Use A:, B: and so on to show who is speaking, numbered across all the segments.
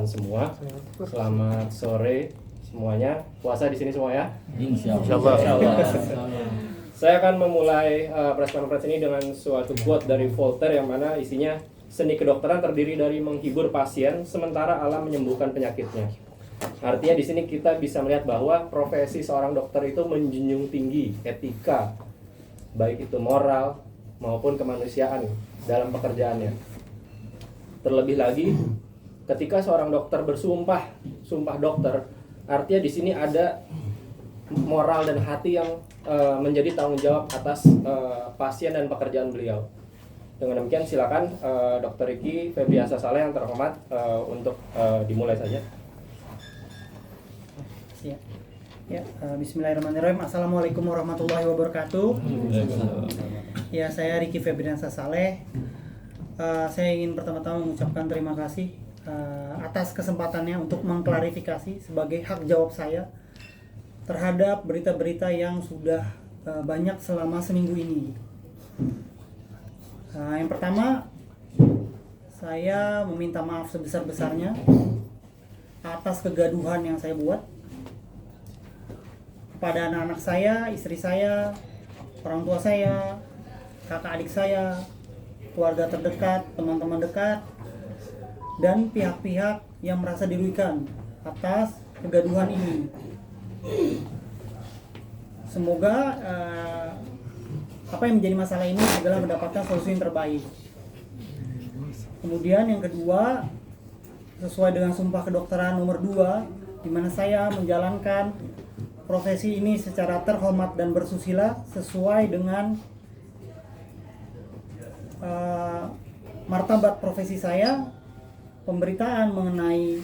A: teman-teman semua. Selamat sore semuanya. Puasa di sini semua ya?
B: Insya Allah.
A: Saya akan memulai press conference ini dengan suatu quote dari Voltaire yang mana isinya seni kedokteran terdiri dari menghibur pasien sementara alam menyembuhkan penyakitnya. Artinya di sini kita bisa melihat bahwa profesi seorang dokter itu menjunjung tinggi etika, baik itu moral maupun kemanusiaan dalam pekerjaannya. Terlebih lagi, ketika seorang dokter bersumpah, sumpah dokter, artinya di sini ada moral dan hati yang menjadi tanggung jawab atas pasien dan pekerjaan beliau. Dengan demikian silakan Dr. Ricky Febriansyah Saleh yang terhormat untuk dimulai saja.
C: Bismillahirrahmanirrahim. Assalamualaikum warahmatullahi wabarakatuh. Ya, saya Ricky Febriansyah Saleh. Saya ingin pertama-tama mengucapkan terima kasih atas kesempatannya untuk mengklarifikasi sebagai hak jawab saya terhadap berita-berita yang sudah banyak selama seminggu ini. Yang pertama, saya meminta maaf sebesar-besarnya atas kegaduhan yang saya buat kepada anak-anak saya, istri saya, orang tua saya, kakak adik saya, keluarga terdekat, teman-teman dekat, dan pihak-pihak yang merasa dirugikan atas kegaduhan ini. Semoga apa yang menjadi masalah ini segera mendapatkan solusi yang terbaik. Kemudian yang kedua, sesuai dengan sumpah kedokteran nomor 2, di mana saya menjalankan profesi ini secara terhormat dan bersusila sesuai dengan martabat profesi saya. Pemberitaan mengenai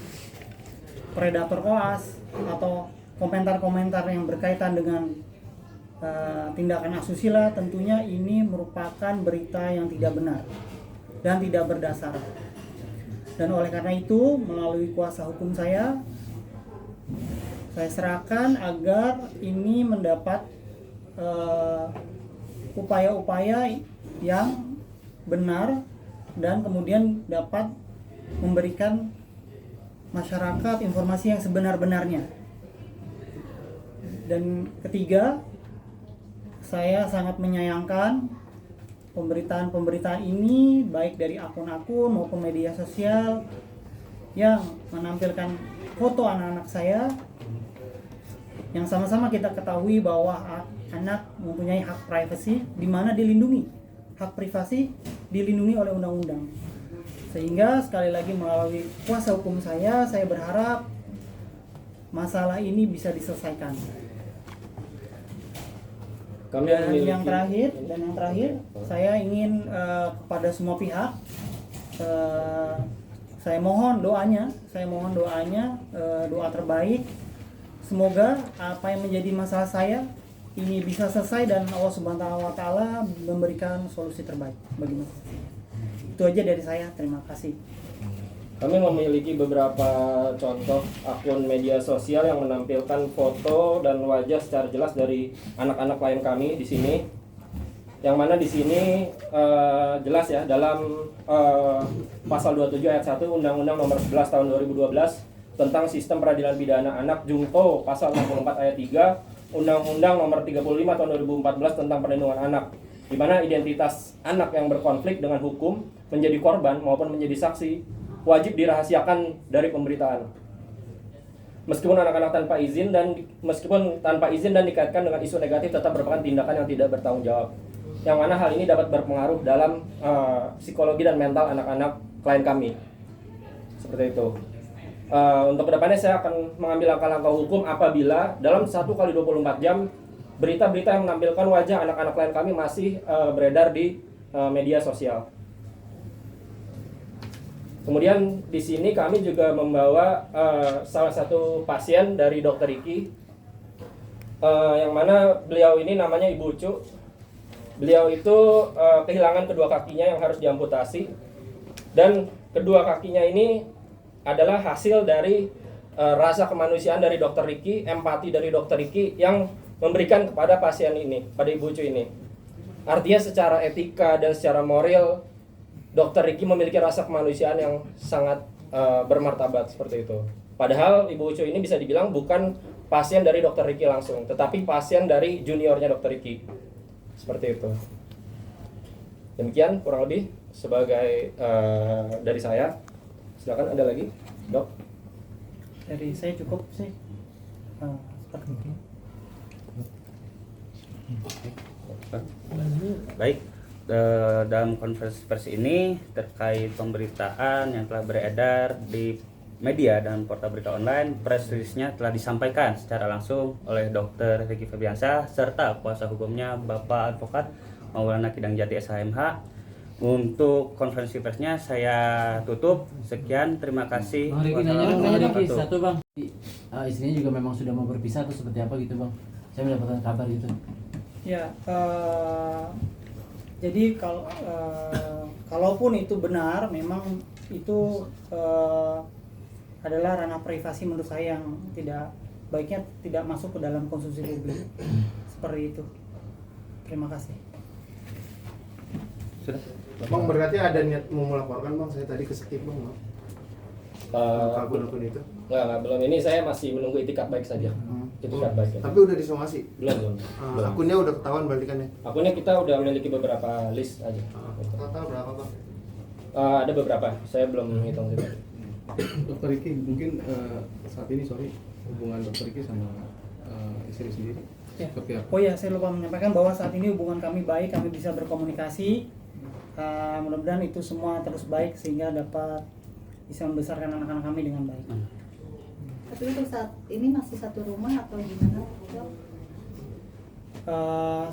C: predator koas atau komentar-komentar yang berkaitan dengan tindakan asusila tentunya ini merupakan berita yang tidak benar dan tidak berdasar. Dan oleh karena itu, melalui kuasa hukum saya serahkan agar ini mendapat upaya-upaya yang benar dan kemudian dapat memberikan masyarakat informasi yang sebenar-benarnya. Dan ketiga, saya sangat menyayangkan pemberitaan-pemberitaan ini baik dari akun-akun maupun media sosial yang menampilkan foto anak-anak saya yang sama-sama kita ketahui bahwa anak mempunyai hak privasi di mana dilindungi. Hak privasi dilindungi oleh undang-undang. Sehingga sekali lagi melalui kuasa hukum saya berharap masalah ini bisa diselesaikan. Dan yang terakhir, saya ingin kepada semua pihak, saya mohon doanya, doa terbaik. Semoga apa yang menjadi masalah saya ini bisa selesai dan Allah Subhanahu wa taala memberikan solusi terbaik bagi masyarakat. Itu aja dari saya. Terima kasih.
A: Kami memiliki beberapa contoh akun media sosial yang menampilkan foto dan wajah secara jelas dari anak-anak klien kami di sini. Yang mana di sini jelas ya dalam pasal 27 ayat 1 Undang-Undang Nomor 11 Tahun 2012 tentang Sistem Peradilan Pidana Anak Junto pasal 64 ayat 3 Undang-Undang Nomor 35 Tahun 2014 tentang Perlindungan Anak, di mana identitas anak yang berkonflik dengan hukum menjadi korban maupun menjadi saksi wajib dirahasiakan dari pemberitaan. Meskipun anak-anak tanpa izin dan dikaitkan dengan isu negatif tetap merupakan tindakan yang tidak bertanggung jawab. Yang mana hal ini dapat berpengaruh dalam psikologi dan mental anak-anak klien kami. Seperti itu. Untuk kedepannya saya akan mengambil langkah-langkah hukum apabila dalam 1 kali 24 jam berita-berita yang menampilkan wajah anak-anak klien kami masih beredar di media sosial. Kemudian di sini kami juga membawa salah satu pasien dari Dr. Ricky, yang mana beliau ini namanya Ibu Ucu. Beliau itu kehilangan kedua kakinya yang harus diamputasi, dan kedua kakinya ini adalah hasil dari rasa kemanusiaan dari Dr. Ricky, empati dari Dr. Ricky yang memberikan kepada pasien ini, pada Ibu Ucu ini. Artinya secara etika dan secara moral, Dr. Ricky memiliki rasa kemanusiaan yang sangat bermartabat seperti itu. Padahal Ibu Ucu ini bisa dibilang bukan pasien dari Dokter Ricky langsung, tetapi pasien dari juniornya Dokter Ricky. Seperti itu. Demikian kurang lebih sebagai dari saya. Silakan ada lagi, Dok.
C: Dari saya cukup sih. Seperti itu.
B: Baik, dalam konferensi pers ini terkait pemberitaan yang telah beredar di media dan portal berita online, press release-nya telah disampaikan secara langsung oleh Dr. Ricky Febiansyah serta kuasa hukumnya Bapak Advokat Maulana Kidang Jati SHMH. Untuk konferensi persnya saya tutup. Sekian, terima kasih.
D: Bang Riki nanya dong, Riki satu bang. Istrinya juga memang sudah mau berpisah atau seperti apa gitu bang? Saya mendapatkan kabar gitu.
C: Ya, jadi kalaupun itu benar, memang itu adalah ranah privasi menurut saya yang baiknya tidak masuk ke dalam konsumsi publik. Seperti itu. Terima kasih.
B: Sudah.
E: Bang, berarti ada niat mau melaporkan bang, saya tadi kesekip bang, akun-akun itu.
A: Enggak, belum. Ini saya masih menunggu itikat baik saja. Itikat baik. Ya.
E: Tapi udah disomasi?
A: Belum.
E: Akunnya udah ketahuan berarti kan ya?
A: Akunnya kita udah memiliki beberapa list aja.
E: Total berapa bang?
A: Ada beberapa, saya belum menghitung itu.
F: Dokter Ricky, mungkin saat ini hubungan Dokter Ricky sama istri sendiri
C: Ya.
F: seperti apa?
C: Oh ya, saya lupa menyampaikan bahwa saat ini hubungan kami baik, kami bisa berkomunikasi. Mudah-mudahan itu semua terus baik sehingga dapat bisa membesarkan anak-anak kami dengan baik.
G: Tapi untuk saat ini masih satu rumah atau gimana, Dok?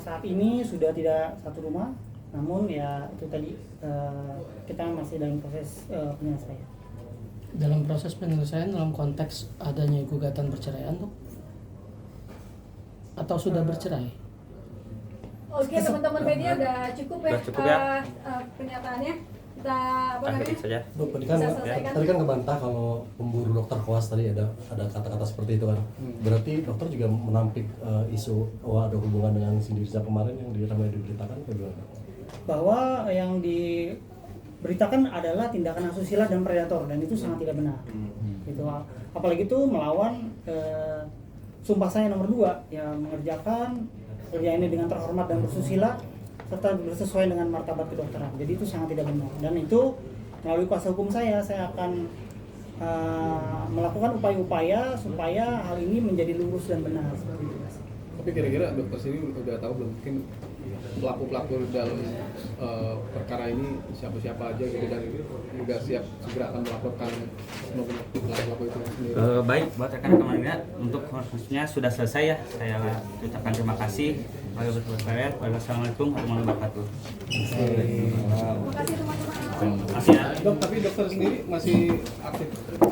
C: Saat ini sudah tidak satu rumah, namun ya itu tadi kita masih dalam proses penyelesaian.
H: Dalam proses penyelesaian dalam konteks adanya gugatan perceraian tuh atau sudah bercerai?
G: Oke, teman-teman media udah cukup ya,
B: Udah cukup ya.
G: pernyataannya. Kita
B: Akhiri saja.
I: Dok, tadi kan,
G: Bisa selesaikan.
I: tadi kan ngebantah kalau pemburu dokter koas tadi ada kata-kata seperti itu kan. Berarti dokter juga menampik isu ada hubungan dengan Cindy Riza kemarin yang ramai diberitakan atau gimana?
C: Bahwa yang diberitakan adalah tindakan asusila dan predator dan itu sangat tidak benar. Gitu. Apalagi itu melawan sumpah saya nomor 2 yang mengerjakan kerja ini dengan terhormat dan bersusila serta sesuai dengan martabat kedokteran. Jadi itu sangat tidak benar dan itu melalui kuasa hukum saya akan melakukan upaya-upaya supaya hal ini menjadi lurus dan benar.
F: Tapi kira-kira dokter sini udah tahu belum mungkin pelaku-pelaku dalam perkara ini siapa-siapa aja gitu dan udah siap segera akan melaporkan pelaku-pelaku itu sendiri.
B: Baik, buat rekan-rekan media, untuk konferensinya sudah selesai ya. Saya ucapkan terima kasih. Wassalamualaikum warahmatullahi wabarakatuh.
G: Terima kasih teman-teman.
B: Masih ya.
F: Dok, tapi dokter sendiri masih aktif?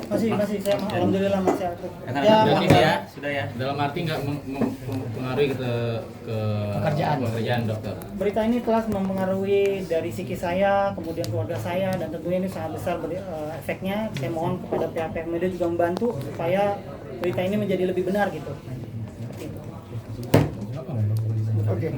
C: Masih saya alhamdulillah masih aktif.
B: Rekan-rekan media ya, sudah ya.
D: Dalam arti nggak mempengaruhi ke pekerjaan dokter.
C: Berita ini telah mempengaruhi dari psikis saya, kemudian keluarga saya, dan tentunya ini sangat besar efeknya. Saya mohon kepada pihak-pihak media juga membantu supaya berita ini menjadi lebih benar gitu.
E: Oke.